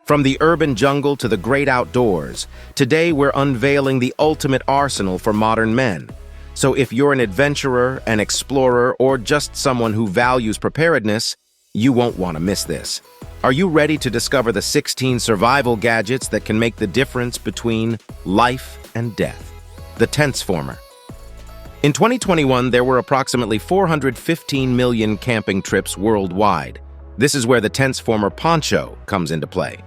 From the urban jungle to the great outdoors, today we're unveiling the ultimate arsenal for modern men. So if you're an adventurer, an explorer, or just someone who values preparedness, you won't want to miss this. Are you ready to discover the 16 survival gadgets that can make the difference between life and death? The Tentsformer. In 2021, there were approximately 415 million camping trips worldwide. This is where the Tentsformer poncho comes into play.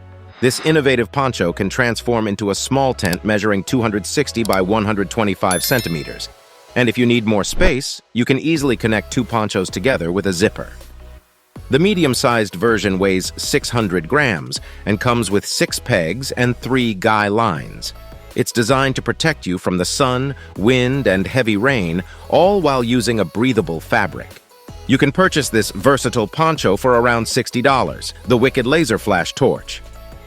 This innovative poncho can transform into a small tent measuring 260 by 125 centimeters. And if you need more space, you can easily connect two ponchos together with a zipper. The medium-sized version weighs 600 grams and comes with 6 pegs and 3 guy lines. It's designed to protect you from the sun, wind, and heavy rain, all while using a breathable fabric. You can purchase this versatile poncho for around $60, the Wicked Laser Flash Torch.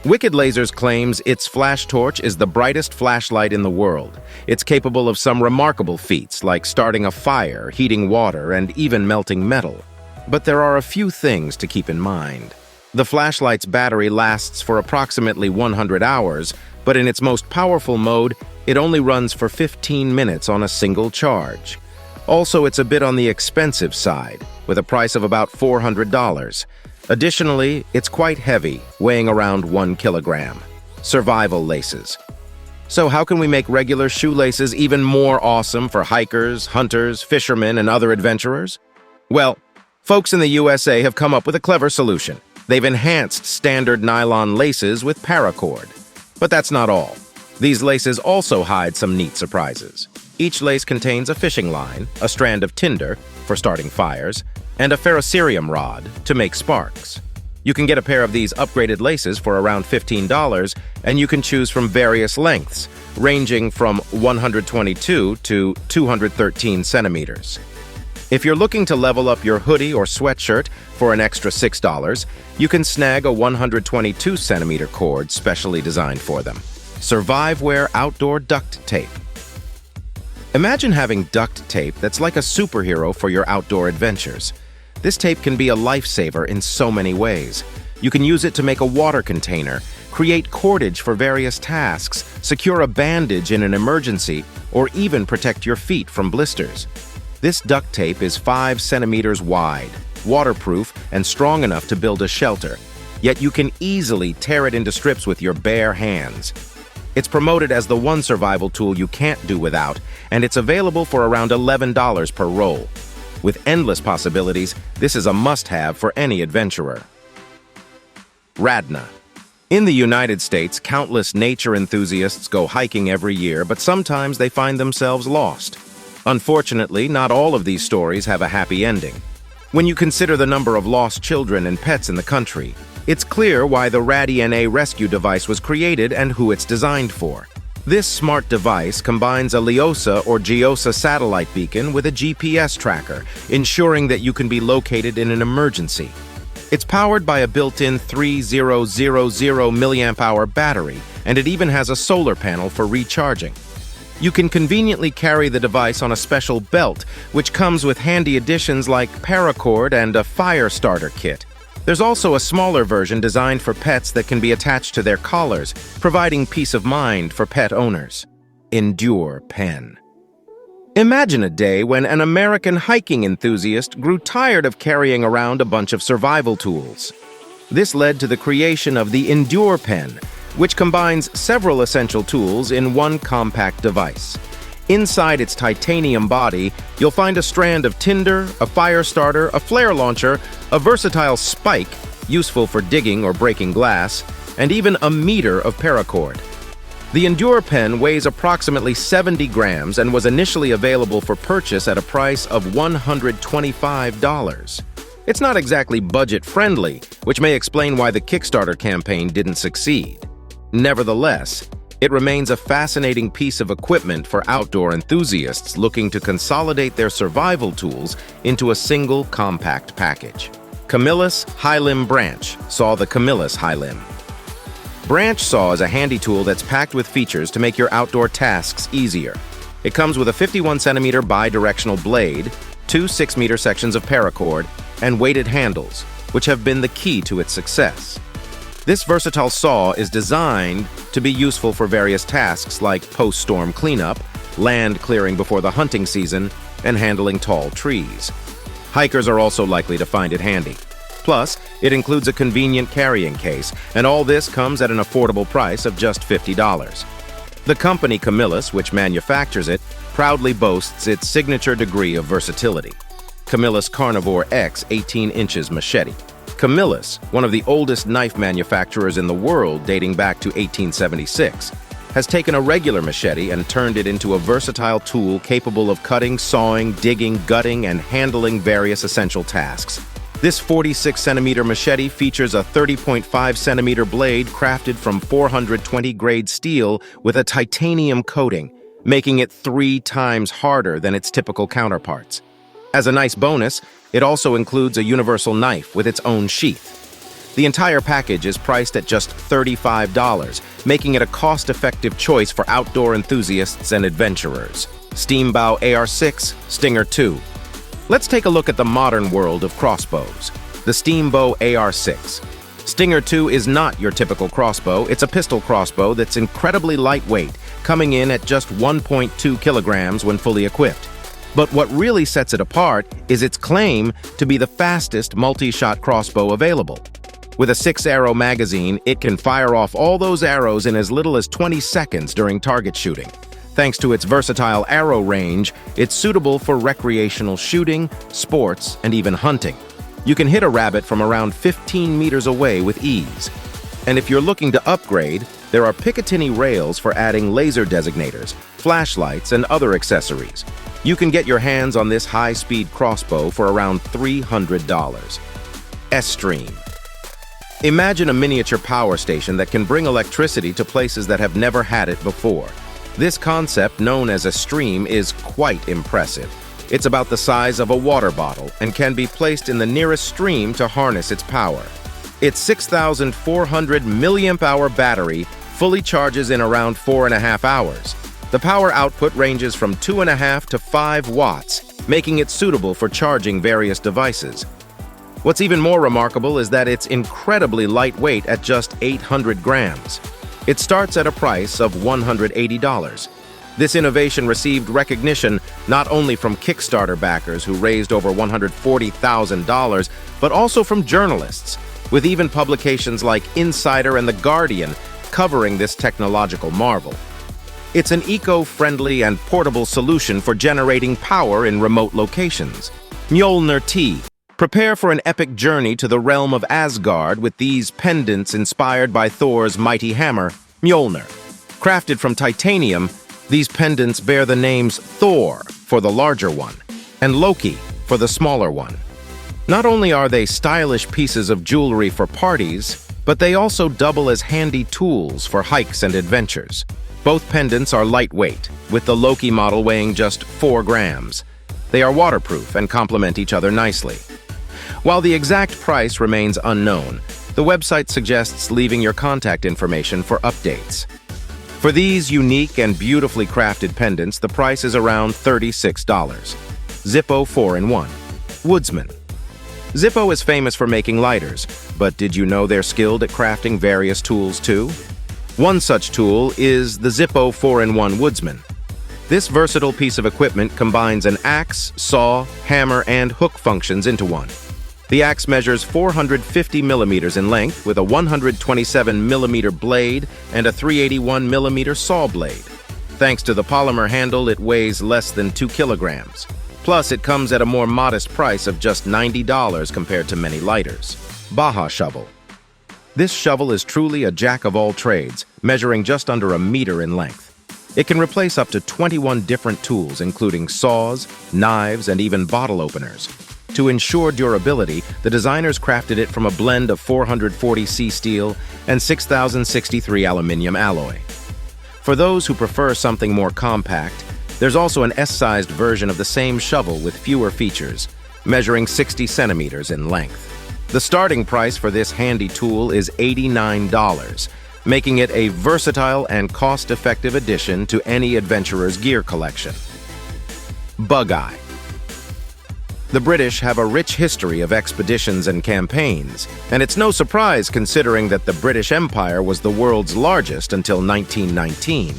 Wicked Lasers claims its flash torch is the brightest flashlight in the world. It's capable of some remarkable feats, like starting a fire, heating water, and even melting metal. But there are a few things to keep in mind. The flashlight's battery lasts for approximately 100 hours, but in its most powerful mode, it only runs for 15 minutes on a single charge. Also, it's a bit on the expensive side, with a price of about $400. Additionally, it's quite heavy, weighing around 1 kilogram. Survival laces. So how can we make regular shoelaces even more awesome for hikers, hunters, fishermen, and other adventurers? Well, folks in the USA have come up with a clever solution. They've enhanced standard nylon laces with paracord. But that's not all. These laces also hide some neat surprises. Each lace contains a fishing line, a strand of tinder for starting fires, and a ferrocerium rod to make sparks. You can get a pair of these upgraded laces for around $15, and you can choose from various lengths, ranging from 122 to 213 centimeters. If you're looking to level up your hoodie or sweatshirt for an extra $6, you can snag a 122 centimeter cord specially designed for them. Surviveware Outdoor Duct Tape. Imagine having duct tape that's like a superhero for your outdoor adventures. This tape can be a lifesaver in so many ways. You can use it to make a water container, create cordage for various tasks, secure a bandage in an emergency, or even protect your feet from blisters. This duct tape is 5 centimeters wide, waterproof, and strong enough to build a shelter. Yet you can easily tear it into strips with your bare hands. It's promoted as the one survival tool you can't do without, and it's available for around $11 per roll. With endless possibilities, this is a must-have for any adventurer. Radna. In the United States, countless nature enthusiasts go hiking every year, but sometimes they find themselves lost. Unfortunately, not all of these stories have a happy ending. When you consider the number of lost children and pets in the country, it's clear why the Radna rescue device was created and who it's designed for. This smart device combines a LEOSA or GEOSA satellite beacon with a GPS tracker, ensuring that you can be located in an emergency. It's powered by a built-in 3000 mAh battery, and it even has a solar panel for recharging. You can conveniently carry the device on a special belt, which comes with handy additions like paracord and a fire starter kit. There's also a smaller version designed for pets that can be attached to their collars, providing peace of mind for pet owners. Endure Pen. Imagine a day when an American hiking enthusiast grew tired of carrying around a bunch of survival tools. This led to the creation of the Endure Pen, which combines several essential tools in one compact device. Inside its titanium body, you'll find a strand of tinder, a fire starter, a flare launcher, a versatile spike, useful for digging or breaking glass, and even a meter of paracord. The Endure Pen weighs approximately 70 grams and was initially available for purchase at a price of $125. It's not exactly budget-friendly, which may explain why the Kickstarter campaign didn't succeed. Nevertheless, it remains a fascinating piece of equipment for outdoor enthusiasts looking to consolidate their survival tools into a single compact package. Camillus Highlimb Branch saw the Camillus Highlimb. Branch saw is a handy tool that's packed with features to make your outdoor tasks easier. It comes with a 51 centimeter bi-directional blade, 2 6-meter sections of paracord, and weighted handles, which have been the key to its success. This versatile saw is designed to be useful for various tasks like post-storm cleanup, land clearing before the hunting season, and handling tall trees. Hikers are also likely to find it handy. Plus, it includes a convenient carrying case, and all this comes at an affordable price of just $50. The company Camillus, which manufactures it, proudly boasts its signature degree of versatility. Camillus Carnivore X 18 inches Machete. Camillus, one of the oldest knife manufacturers in the world dating back to 1876, has taken a regular machete and turned it into a versatile tool capable of cutting, sawing, digging, gutting, and handling various essential tasks. This 46-centimeter machete features a 30.5-centimeter blade crafted from 420 grade steel with a titanium coating, making it 3 times harder than its typical counterparts. As a nice bonus, it also includes a universal knife with its own sheath. The entire package is priced at just $35, making it a cost-effective choice for outdoor enthusiasts and adventurers. Steambow AR-6, Stinger 2. Let's take a look at the modern world of crossbows. The Steambow AR-6. Stinger 2 is not your typical crossbow. It's a pistol crossbow that's incredibly lightweight, coming in at just 1.2 kilograms when fully equipped. But what really sets it apart is its claim to be the fastest multi-shot crossbow available. With a 6-arrow magazine, it can fire off all those arrows in as little as 20 seconds during target shooting. Thanks to its versatile arrow range, it's suitable for recreational shooting, sports, and even hunting. You can hit a rabbit from around 15 meters away with ease. And if you're looking to upgrade, there are Picatinny rails for adding laser designators, flashlights, and other accessories. You can get your hands on this high-speed crossbow for around $300. Estream. Imagine a miniature power station that can bring electricity to places that have never had it before. This concept, known as Estream, is quite impressive. It's about the size of a water bottle and can be placed in the nearest stream to harness its power. Its 6,400 milliamp-hour battery fully charges in around 4.5 hours. The power output ranges from 2.5 to 5 watts, making it suitable for charging various devices. What's even more remarkable is that it's incredibly lightweight at just 800 grams. It starts at a price of $180. This innovation received recognition not only from Kickstarter backers who raised over $140,000, but also from journalists, with even publications like Insider and The Guardian covering this technological marvel. It's an eco-friendly and portable solution for generating power in remote locations. Mjolnir Ti. Prepare for an epic journey to the realm of Asgard with these pendants inspired by Thor's mighty hammer, Mjolnir. Crafted from titanium, these pendants bear the names Thor for the larger one and Loki for the smaller one. Not only are they stylish pieces of jewelry for parties, but they also double as handy tools for hikes and adventures. Both pendants are lightweight, with the Loki model weighing just 4 grams. They are waterproof and complement each other nicely. While the exact price remains unknown, the website suggests leaving your contact information for updates. For these unique and beautifully crafted pendants, the price is around $36. Zippo 4-in-1. Woodsman. Zippo is famous for making lighters, but did you know they're skilled at crafting various tools too? One such tool is the Zippo 4-in-1 Woodsman. This versatile piece of equipment combines an axe, saw, hammer, and hook functions into one. The axe measures 450 millimeters in length with a 127 millimeter blade and a 381 millimeter saw blade. Thanks to the polymer handle, it weighs less than 2 kilograms. Plus, it comes at a more modest price of just $90 compared to many lighters. Baha Shovel. This shovel is truly a jack of all trades, measuring just under a meter in length. It can replace up to 21 different tools, including saws, knives, and even bottle openers. To ensure durability, the designers crafted it from a blend of 440C steel and 6063 aluminum alloy. For those who prefer something more compact, there's also an S-sized version of the same shovel with fewer features, measuring 60 centimeters in length. The starting price for this handy tool is $89, making it a versatile and cost-effective addition to any adventurer's gear collection. Bugeye. The British have a rich history of expeditions and campaigns, and it's no surprise considering that the British Empire was the world's largest until 1919.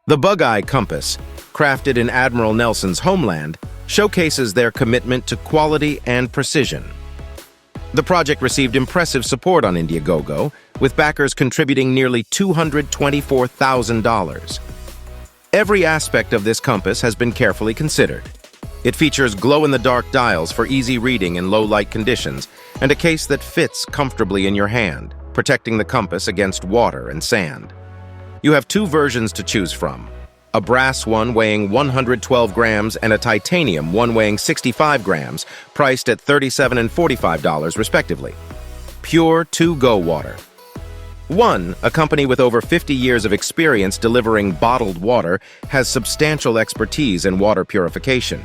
The Bugeye compass, crafted in Admiral Nelson's homeland, showcases their commitment to quality and precision. The project received impressive support on Indiegogo, with backers contributing nearly $224,000. Every aspect of this compass has been carefully considered. It features glow-in-the-dark dials for easy reading in low-light conditions, and a case that fits comfortably in your hand, protecting the compass against water and sand. You have two versions to choose from: a brass one weighing 112 grams and a titanium one weighing 65 grams, priced at $37 and $45 respectively. Pure To-Go water. One, a company with over 50 years of experience delivering bottled water, has substantial expertise in water purification.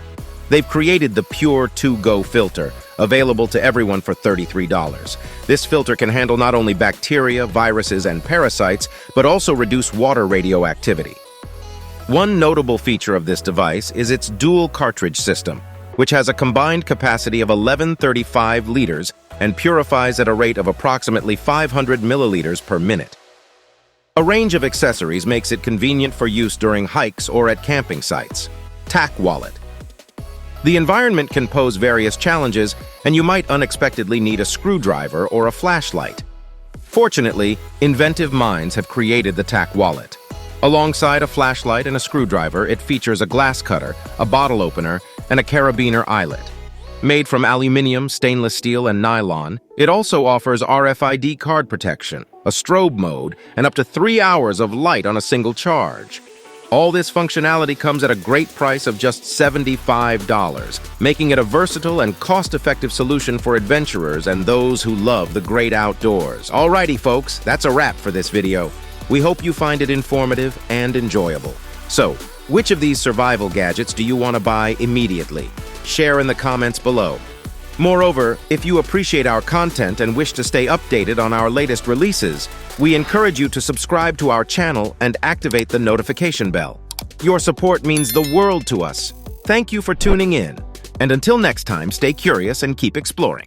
They've created the Pure To-Go filter, available to everyone for $33. This filter can handle not only bacteria, viruses, and parasites, but also reduce water radioactivity. One notable feature of this device is its dual cartridge system, which has a combined capacity of 1135 liters and purifies at a rate of approximately 500 milliliters per minute. A range of accessories makes it convenient for use during hikes or at camping sites. TAQWallet. The environment can pose various challenges, and you might unexpectedly need a screwdriver or a flashlight. Fortunately, inventive minds have created the TAQWallet. Alongside a flashlight and a screwdriver, it features a glass cutter, a bottle opener, and a carabiner eyelet. Made from aluminum, stainless steel, and nylon, it also offers RFID card protection, a strobe mode, and up to 3 hours of light on a single charge. All this functionality comes at a great price of just $75, making it a versatile and cost-effective solution for adventurers and those who love the great outdoors. Alrighty, folks, that's a wrap for this video. We hope you find it informative and enjoyable. So, which of these survival gadgets do you want to buy immediately? Share in the comments below. Moreover, if you appreciate our content and wish to stay updated on our latest releases, we encourage you to subscribe to our channel and activate the notification bell. Your support means the world to us. Thank you for tuning in. And until next time, stay curious and keep exploring.